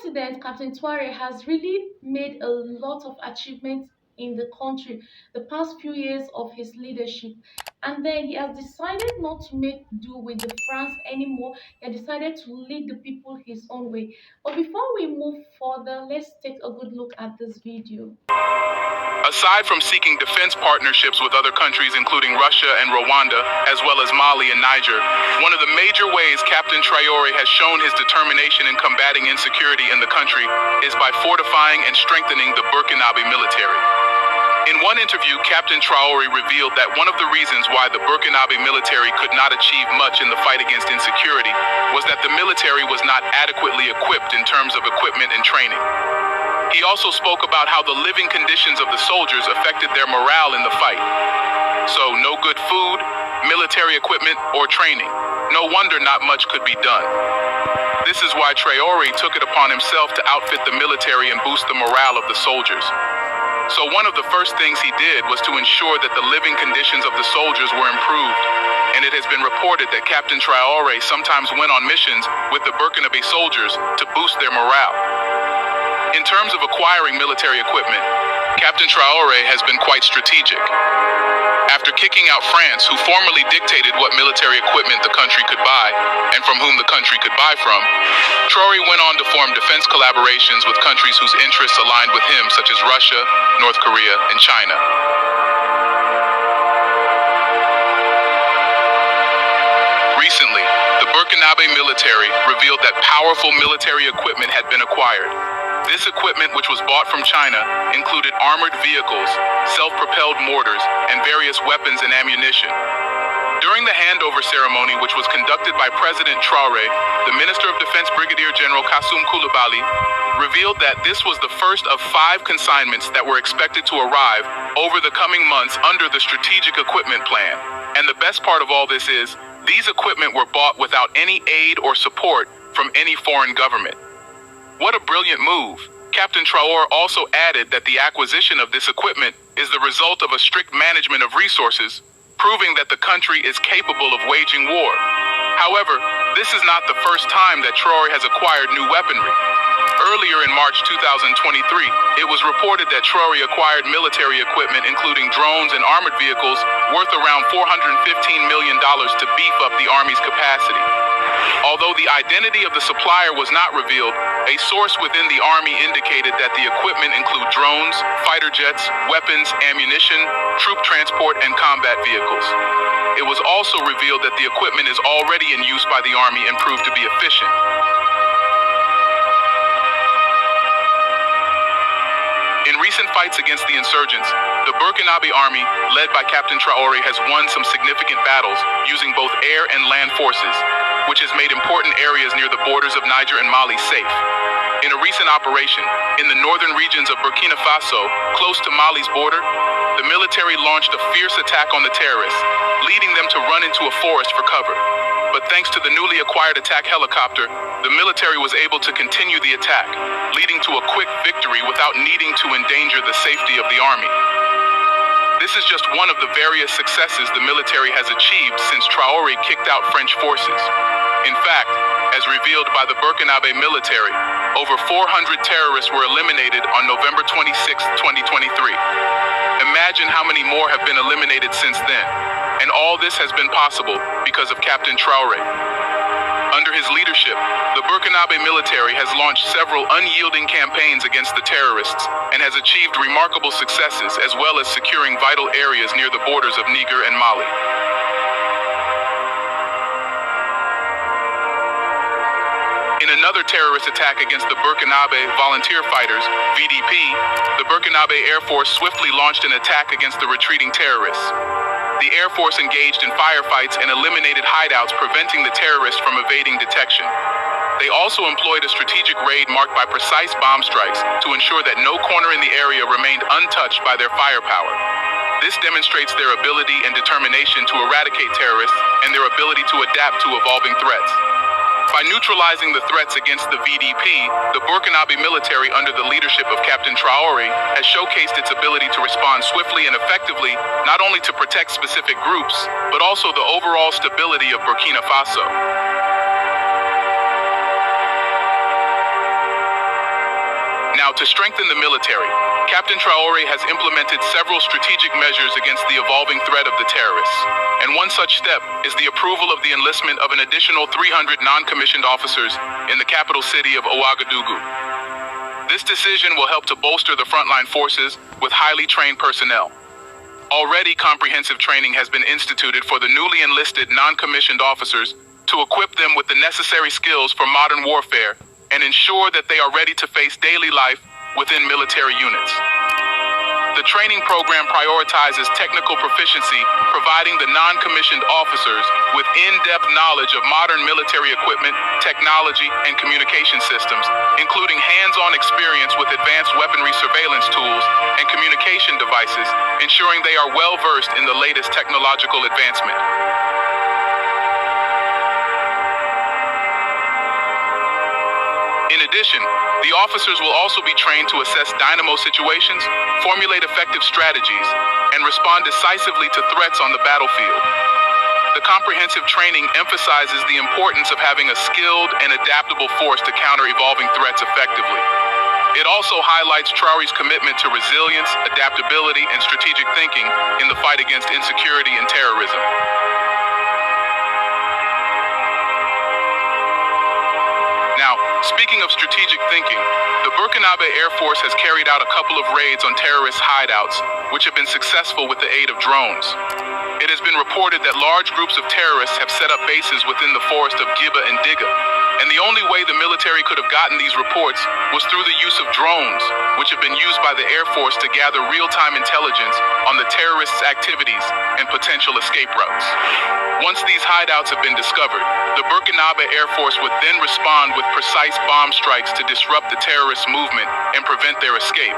president, Captain Touare, has really made a lot of achievements in the country the past few years of his leadership. And then he has decided not to make do with the France anymore. He has decided to lead the people his own way. But before we move further, let's take a good look at this video. Aside from seeking defense partnerships with other countries, including Russia and Rwanda, as well as Mali and Niger, one of the major ways Captain Traore has shown his determination in combating insecurity in the country is by fortifying and strengthening the Burkinabe military. In one interview, Captain Traore revealed that one of the reasons why the Burkinabe military could not achieve much in the fight against insecurity was that the military was not adequately equipped in terms of equipment and training. He also spoke about how the living conditions of the soldiers affected their morale in the fight. So, no good food, military equipment, or training. No wonder not much could be done. This is why Traore took it upon himself to outfit the military and boost the morale of the soldiers. So one of the first things he did was to ensure that the living conditions of the soldiers were improved. And it has been reported that Captain Traore sometimes went on missions with the Burkinabe soldiers to boost their morale. In terms of acquiring military equipment, Captain Traore has been quite strategic. After kicking out France, who formerly dictated what military equipment the country could buy and from whom the country could buy from, Traore went on to form defense collaborations with countries whose interests aligned with him, such as Russia, North Korea, and China. Recently, the Burkinabe military revealed that powerful military equipment had been acquired. This equipment, which was bought from China, included armored vehicles, self-propelled mortars, and various weapons and ammunition. During the handover ceremony, which was conducted by President Traore, the Minister of Defense Brigadier General Kassoum Coulibaly revealed that this was the first of 5 consignments that were expected to arrive over the coming months under the Strategic Equipment Plan. And the best part of all this is, these equipment were bought without any aid or support from any foreign government. What a brilliant move. Captain Traore also added that the acquisition of this equipment is the result of a strict management of resources, proving that the country is capable of waging war. However, this is not the first time that Traore has acquired new weaponry. Earlier in March 2023, it was reported that Traore acquired military equipment including drones and armored vehicles worth around $415 million to beef up the Army's capacity. Although the identity of the supplier was not revealed, a source within the Army indicated that the equipment include drones, fighter jets, weapons, ammunition, troop transport, and combat vehicles. It was also revealed that the equipment is already in use by the Army and proved to be efficient. In recent fights against the insurgents, the Burkinabe army, led by Captain Traore, has won some significant battles using both air and land forces, which has made important areas near the borders of Niger and Mali safe. In a recent operation, in the northern regions of Burkina Faso, close to Mali's border, the military launched a fierce attack on the terrorists, leading them to run into a forest for cover. But thanks to the newly acquired attack helicopter, the military was able to continue the attack, leading to a quick victory without needing to endanger the safety of the army. This is just one of the various successes the military has achieved since Traore kicked out French forces. In fact, as revealed by the Burkinabe military, over 400 terrorists were eliminated on November 26, 2023. Imagine how many more have been eliminated since then. And all this has been possible because of Captain Traore. Under his leadership, the Burkinabe military has launched several unyielding campaigns against the terrorists and has achieved remarkable successes as well as securing vital areas near the borders of Niger and Mali. In another terrorist attack against the Burkinabe volunteer fighters, VDP, the Burkinabe Air Force swiftly launched an attack against the retreating terrorists. The Air Force engaged in firefights and eliminated hideouts, preventing the terrorists from evading detection. They also employed a strategic raid marked by precise bomb strikes to ensure that no corner in the area remained untouched by their firepower. This demonstrates their ability and determination to eradicate terrorists and their ability to adapt to evolving threats. By neutralizing the threats against the VDP, the Burkinabe military under the leadership of Captain Traore has showcased its ability to respond swiftly and effectively, not only to protect specific groups, but also the overall stability of Burkina Faso. To strengthen the military, Captain Traore has implemented several strategic measures against the evolving threat of the terrorists. And one such step is the approval of the enlistment of an additional 300 non-commissioned officers in the capital city of Ouagadougou. This decision will help to bolster the frontline forces with highly trained personnel. Already, comprehensive training has been instituted for the newly enlisted non-commissioned officers to equip them with the necessary skills for modern warfare and ensure that they are ready to face daily life within military units. The training program prioritizes technical proficiency, providing the non-commissioned officers with in-depth knowledge of modern military equipment, technology, and communication systems, including hands-on experience with advanced weaponry surveillance tools and communication devices, ensuring they are well-versed in the latest technological advancement. In addition, the officers will also be trained to assess dynamo situations, formulate effective strategies, and respond decisively to threats on the battlefield. The comprehensive training emphasizes the importance of having a skilled and adaptable force to counter evolving threats effectively. It also highlights Traore's commitment to resilience, adaptability, and strategic thinking in the fight against insecurity and terrorism. Now, speaking of strategic thinking, the Burkinabe Air Force has carried out a couple of raids on terrorist hideouts, which have been successful with the aid of drones. It has been reported that large groups of terrorists have set up bases within the forest of Giba and Diga, and the only way the military could have gotten these reports was through the use of drones, which have been used by the Air Force to gather real-time intelligence on the terrorists' activities and potential escape routes. Once these hideouts have been discovered, the Burkinabe Air Force would then respond with precise bomb strikes to disrupt the terrorist movement and prevent their escape.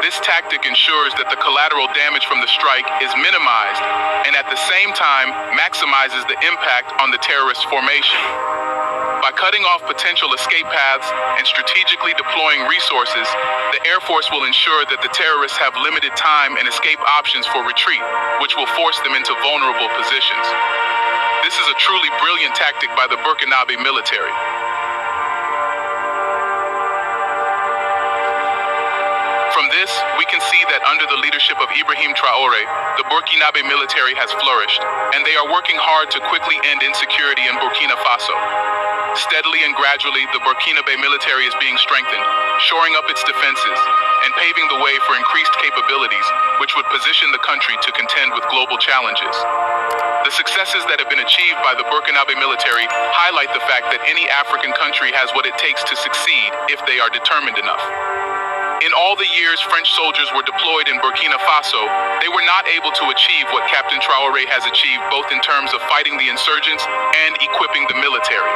This tactic ensures that the collateral damage from the strike is minimized and at the same time maximizes the impact on the terrorist formation. By cutting off potential escape paths and strategically deploying resources, the Air Force will ensure that the terrorists have limited time and escape options for retreat, which will force them into vulnerable positions. This is a truly brilliant tactic by the Burkinabe military. From this, we can see that under the leadership of Ibrahim Traore, the Burkinabe military has flourished, and they are working hard to quickly end insecurity in Burkina Faso. Steadily and gradually, the Burkinabe military is being strengthened, shoring up its defenses, and paving the way for increased capabilities, which would position the country to contend with global challenges. The successes that have been achieved by the Burkinabe military highlight the fact that any African country has what it takes to succeed if they are determined enough. In all the years French soldiers were deployed in Burkina Faso, they were not able to achieve what Captain Traore has achieved both in terms of fighting the insurgents and equipping the military.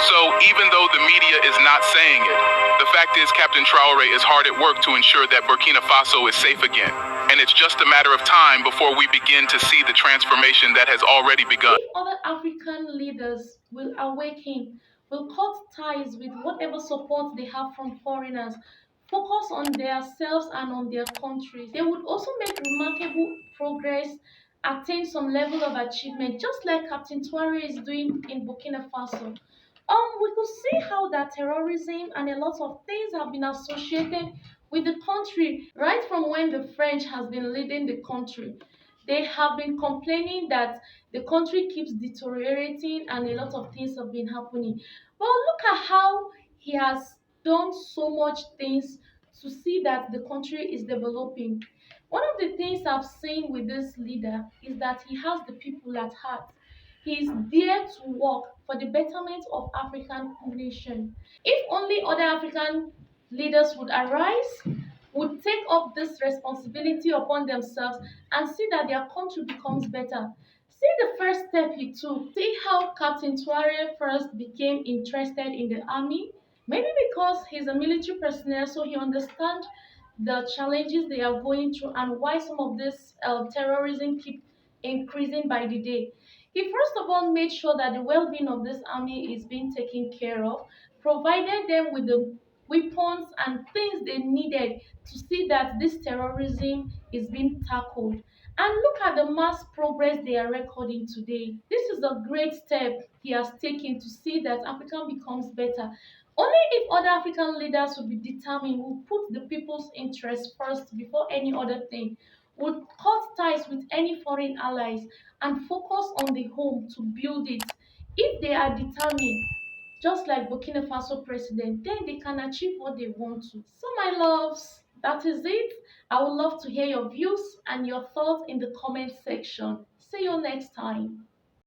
So, even though the media is not saying it, the fact is Captain Traore is hard at work to ensure that Burkina Faso is safe again. And it's just a matter of time before we begin to see the transformation that has already begun. If other African leaders will awaken, will cut ties with whatever support they have from foreigners, focus on themselves and on their countries, they would also make remarkable progress, attain some level of achievement, just like Captain Tuare is doing in Burkina Faso. We could see how that terrorism and a lot of things have been associated with the country right from when the French has been leading the country. They have been complaining that the country keeps deteriorating and a lot of things have been happening. But look at how he has done so much things to see that the country is developing. One of the things I've seen with this leader is that he has the people at heart. He is there to work for the betterment of African nation. If only other African leaders would arise, would take up this responsibility upon themselves and see that their country becomes better. See the first step he took. See how Captain Tuare first became interested in the army. Maybe because he's a military personnel, so he understands the challenges they are going through and why some of this terrorism keep increasing by the day. He first of all made sure that the well-being of this army is being taken care of, provided them with the weapons and things they needed to see that this terrorism is being tackled. And look at the mass progress they are recording today. This is a great step he has taken to see that Africa becomes better. Only if other African leaders will be determined, will put the people's interest first before any other thing, would cut ties with any foreign allies and focus on the home to build it. If they are determined, just like Burkina Faso president, then they can achieve what they want to. So, my loves, that is it. I would love to hear your views and your thoughts in the comment section. See you next time.